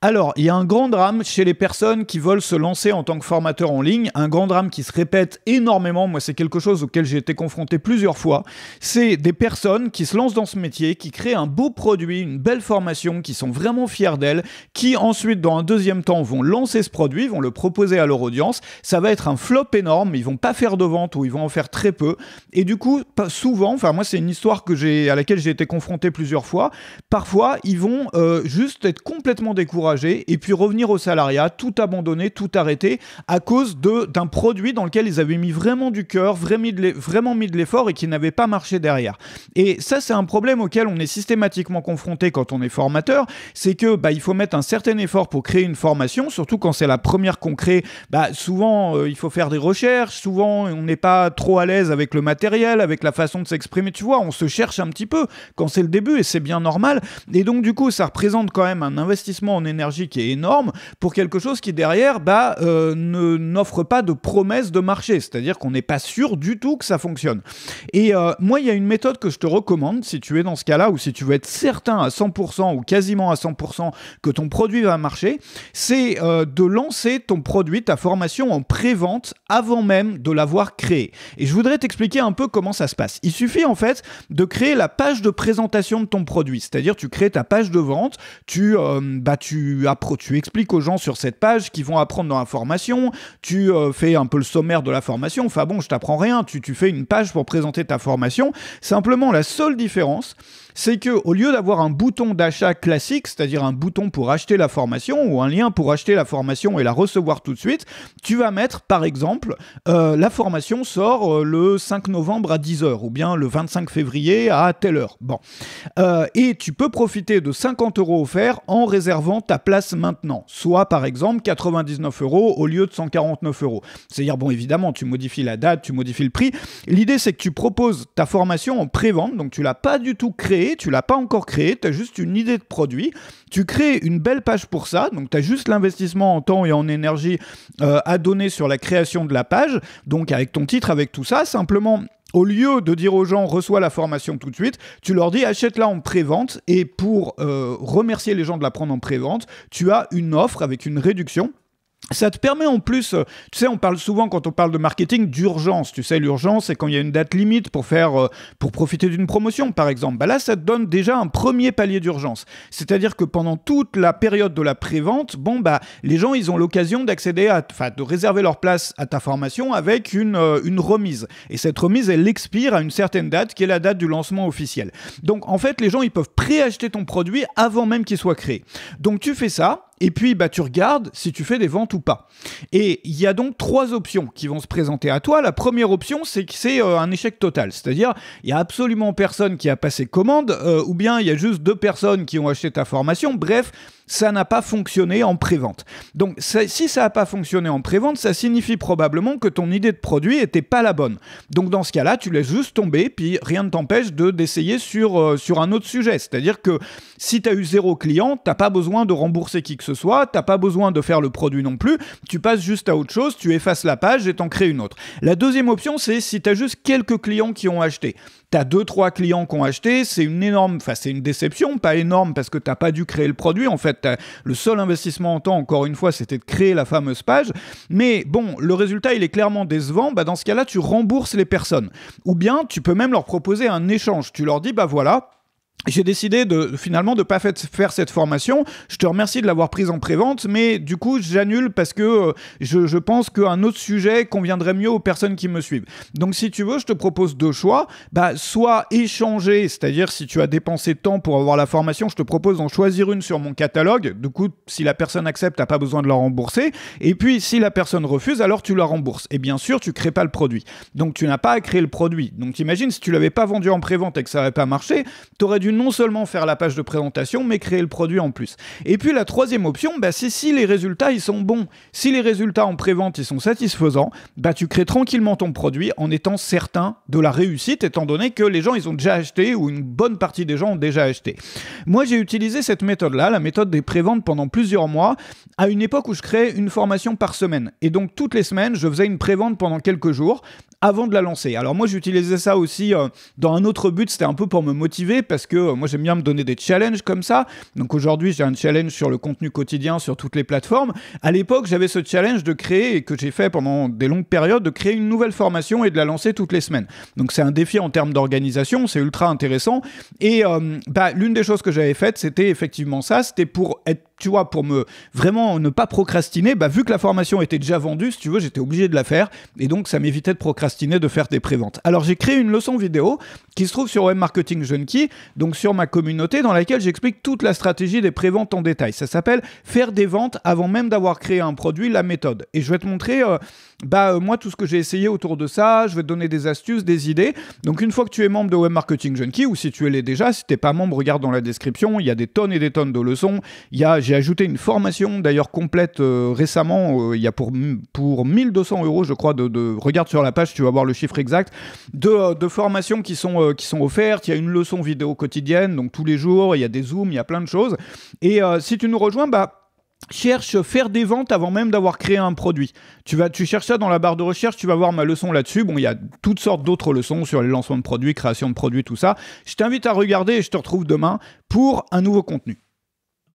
Alors, il y a un grand drame chez les personnes qui veulent se lancer en tant que formateur en ligne, un grand drame qui se répète énormément. Moi, c'est quelque chose auquel j'ai été confronté plusieurs fois. C'est des personnes qui se lancent dans ce métier, qui créent un beau produit, une belle formation, qui sont vraiment fiers d'elle, qui ensuite, dans un deuxième temps, vont lancer ce produit, vont le proposer à leur audience. Ça va être un flop énorme, ils vont pas faire de vente ou ils vont en faire très peu. Et du coup, souvent, enfin moi, c'est une histoire à laquelle j'ai été confronté plusieurs fois. Parfois, ils vont juste être complètement découragés et puis revenir au salariat, tout abandonner, tout arrêter à cause d'un produit dans lequel ils avaient mis vraiment du cœur, vraiment mis de l'effort et qui n'avait pas marché derrière. Et ça, c'est un problème auquel on est systématiquement confronté quand on est formateur, c'est que il faut mettre un certain effort pour créer une formation, surtout quand c'est la première qu'on crée. Souvent, il faut faire des recherches, souvent on n'est pas trop à l'aise avec le matériel, avec la façon de s'exprimer, tu vois, on se cherche un petit peu quand c'est le début et c'est bien normal. Et donc du coup, ça représente quand même un investissement en énergie qui est énorme pour quelque chose qui derrière n'offre pas de promesse de marché, c'est-à-dire qu'on n'est pas sûr du tout que ça fonctionne. Et moi, il y a une méthode que je te recommande si tu es dans ce cas-là ou si tu veux être certain à 100% ou quasiment à 100% que ton produit va marcher, c'est de lancer ton produit, ta formation en pré-vente avant même de l'avoir créé. Et je voudrais t'expliquer un peu comment ça se passe. Il suffit en fait de créer la page de présentation de ton produit, c'est-à-dire tu crées ta page de vente, tu expliques aux gens sur cette page qu'ils vont apprendre dans la formation, tu fais un peu le sommaire de la formation, enfin bon, je t'apprends rien, tu fais une page pour présenter ta formation. Simplement, la seule différence, c'est que au lieu d'avoir un bouton d'achat classique, c'est-à-dire un bouton pour acheter la formation ou un lien pour acheter la formation et la recevoir tout de suite, tu vas mettre par exemple la formation sort le 5 novembre à 10h ou bien le 25 février à telle heure. Bon. Et tu peux profiter de 50 € offerts en réservant ta place maintenant, soit par exemple 99 € au lieu de 149 €. C'est-à-dire, bon, évidemment, tu modifies la date, tu modifies le prix. L'idée, c'est que tu proposes ta formation en pré-vente, donc tu l'as pas du tout créée, tu l'as pas encore créé, tu as juste une idée de produit, tu crées une belle page pour ça, donc tu as juste l'investissement en temps et en énergie à donner sur la création de la page, donc avec ton titre, avec tout ça, simplement. Au lieu de dire aux gens « reçois la formation tout de suite », tu leur dis « achète-la en pré-vente » et pour remercier les gens de la prendre en pré-vente, tu as une offre avec une réduction. Ça te permet en plus, tu sais, on parle souvent quand on parle de marketing d'urgence. Tu sais, l'urgence, c'est quand il y a une date limite pour profiter d'une promotion, par exemple. Là, ça te donne déjà un premier palier d'urgence. C'est-à-dire que pendant toute la période de la pré-vente, les gens, ils ont l'occasion de réserver leur place à ta formation avec une remise. Et cette remise, elle expire à une certaine date, qui est la date du lancement officiel. Donc, en fait, les gens, ils peuvent préacheter ton produit avant même qu'il soit créé. Donc, tu fais ça. Et puis, tu regardes si tu fais des ventes ou pas. Et il y a donc 3 options qui vont se présenter à toi. La première option, c'est que c'est un échec total. C'est-à-dire, il n'y a absolument personne qui a passé commande, ou bien il y a juste 2 personnes qui ont acheté ta formation. Bref, ça n'a pas fonctionné en pré-vente. Donc, si ça n'a pas fonctionné en pré-vente, ça signifie probablement que ton idée de produit n'était pas la bonne. Donc, dans ce cas-là, tu laisses juste tomber, puis rien ne t'empêche d'essayer sur un autre sujet. C'est-à-dire que si tu as eu 0 client, tu n'as pas besoin de rembourser qui que ce soit, tu n'as pas besoin de faire le produit non plus, tu passes juste à autre chose, tu effaces la page et t'en crées une autre. La deuxième option, c'est si tu as juste quelques clients qui ont acheté. Tu as 2-3 clients qui ont acheté, c'est une déception, pas énorme parce que tu n'as pas dû créer le produit. En fait, le seul investissement en temps, encore une fois, c'était de créer la fameuse page. Mais bon, le résultat, il est clairement décevant. Dans ce cas-là, tu rembourses les personnes. Ou bien, tu peux même leur proposer un échange. Tu leur dis, voilà, j'ai décidé finalement de pas faire cette formation. Je te remercie de l'avoir prise en pré-vente, mais du coup, j'annule parce que je pense qu'un autre sujet conviendrait mieux aux personnes qui me suivent. Donc, si tu veux, je te propose 2 choix. Soit échanger, c'est-à-dire si tu as dépensé de temps pour avoir la formation, je te propose d'en choisir une sur mon catalogue. Du coup, si la personne accepte, t'as pas besoin de la rembourser. Et puis, si la personne refuse, alors tu la rembourses. Et bien sûr, tu crées pas le produit. Donc, tu n'as pas à créer le produit. Donc, t'imagines, si tu l'avais pas vendu en pré-vente et que ça n'avait pas marché, t'aurais dû non seulement faire la page de présentation, mais créer le produit en plus. Et puis la troisième option, c'est si les résultats ils sont bons. Si les résultats en pré-vente ils sont satisfaisants, tu crées tranquillement ton produit en étant certain de la réussite, étant donné que les gens ils ont déjà acheté ou une bonne partie des gens ont déjà acheté. Moi j'ai utilisé cette méthode-là, la méthode des pré-ventes pendant plusieurs mois, à une époque où je créais une formation par semaine. Et donc toutes les semaines, je faisais une pré-vente pendant quelques jours avant de la lancer. Alors moi j'utilisais ça aussi dans un autre but, c'était un peu pour me motiver parce que moi j'aime bien me donner des challenges comme ça. Donc aujourd'hui j'ai un challenge sur le contenu quotidien sur toutes les plateformes. À l'époque j'avais ce challenge de créer, et que j'ai fait pendant des longues périodes, de créer une nouvelle formation et de la lancer toutes les semaines. Donc c'est un défi en termes d'organisation, c'est ultra intéressant. Et l'une des choses que j'avais faites, c'était effectivement ça, c'était pour être, tu vois, pour me vraiment ne pas procrastiner, vu que la formation était déjà vendue, si tu veux, j'étais obligé de la faire, et donc ça m'évitait de procrastiner, de faire des préventes. Alors j'ai créé une leçon vidéo qui se trouve sur Web Marketing Junkie, donc sur ma communauté, dans laquelle j'explique toute la stratégie des préventes en détail. Ça s'appelle faire des ventes avant même d'avoir créé un produit, la méthode. Et je vais te montrer moi tout ce que j'ai essayé autour de ça, je vais te donner des astuces, des idées. Donc une fois que tu es membre de Web Marketing Junkie, ou si tu l'es déjà, si t'es pas membre, regarde dans la description, il y a des tonnes et des tonnes de leçons. J'ai ajouté une formation d'ailleurs complète récemment, il y a pour 1200 € je crois, regarde sur la page, tu vas voir le chiffre exact, de formations qui sont offertes. Il y a une leçon vidéo quotidienne, donc tous les jours, il y a des zooms, il y a plein de choses. Et si tu nous rejoins, cherche faire des ventes avant même d'avoir créé un produit. Tu cherches ça dans la barre de recherche, tu vas voir ma leçon là-dessus. Bon, il y a toutes sortes d'autres leçons sur les lancements de produits, création de produits, tout ça. Je t'invite à regarder et je te retrouve demain pour un nouveau contenu.